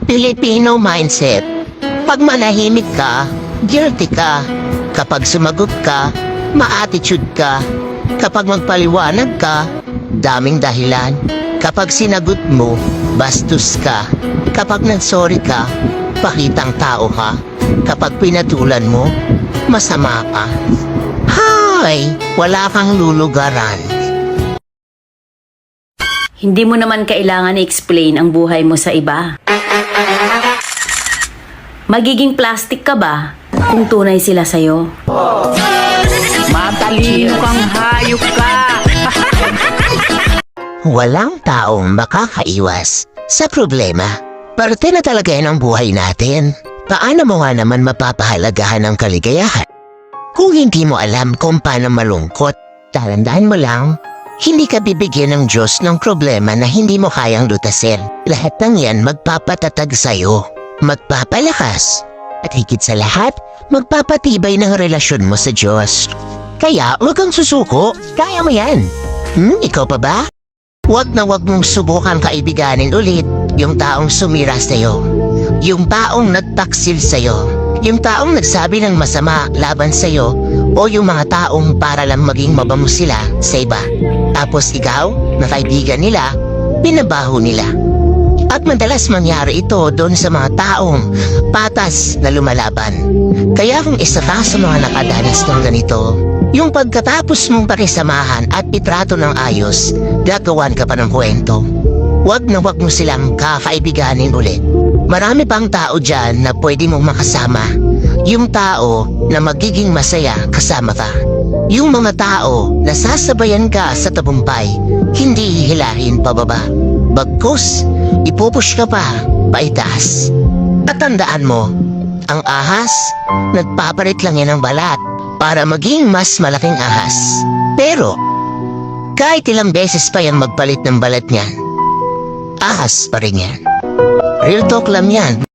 Filipino mindset. Pag manahimik ka, guilty ka. Kapag sumagot ka, ma-attitude ka. Kapag magpaliwanag ka, daming dahilan. Kapag sinagot mo, bastos ka. Kapag nagsorry ka, pakitang tao ka. Kapag pinatulan mo, masama ka. Hay, wala kang lulugaran. Hindi mo naman kailangan i-explain ang buhay mo sa iba. Magiging plastic ka ba kung tunay sila sa'yo? Matalino kang hayop ka! Walang taong makakaiwas sa problema. Parte na talaga yan ang buhay natin. Paano mo nga naman mapapahalagahan ang kaligayahan? Kung hindi mo alam kung paano malungkot, tandaan mo lang, hindi ka bibigyan ng Diyos ng problema na hindi mo kayang lutasin. Lahat ng yan magpapatatag sa'yo, magpapalakas, at higit sa lahat, magpapatibay ng relasyon mo sa Diyos. Kaya huwag kang susuko, kaya mo yan. Ikaw pa ba? Huwag na huwag mong subukan kaibiganin ulit yung taong sumira sa'yo, yung taong nagtaksil sa'yo, yung taong nagsabi ng masama laban sa'yo, o yung mga taong para lang maging mabango sila sa iba. Tapos ikaw, na kaibigan nila, binabaho nila. At madalas mangyari ito doon sa mga taong patas na lumalaban. Kaya kung isa ka sa mga nakadanas ng ganito, yung pagkatapos mong pakisamahan at itrato ng ayos, gagawan ka pa ng kwento. Huwag na huwag mo silang kakaibiganin ulit. Marami pang tao dyan na pwede mong makasama. Yung tao na magiging masaya kasama ka. Yung mga tao na sasabayan ka sa tabumpay, hindi hihilahin pababa. Bagkus, ipupush ka pa paitaas. At tandaan mo, ang ahas, nagpapalit lang yan ng balat para maging mas malaking ahas. Pero, kahit ilang beses pa yan magpalit ng balat niyan, ahas pa rin yan. Real talk lang yan.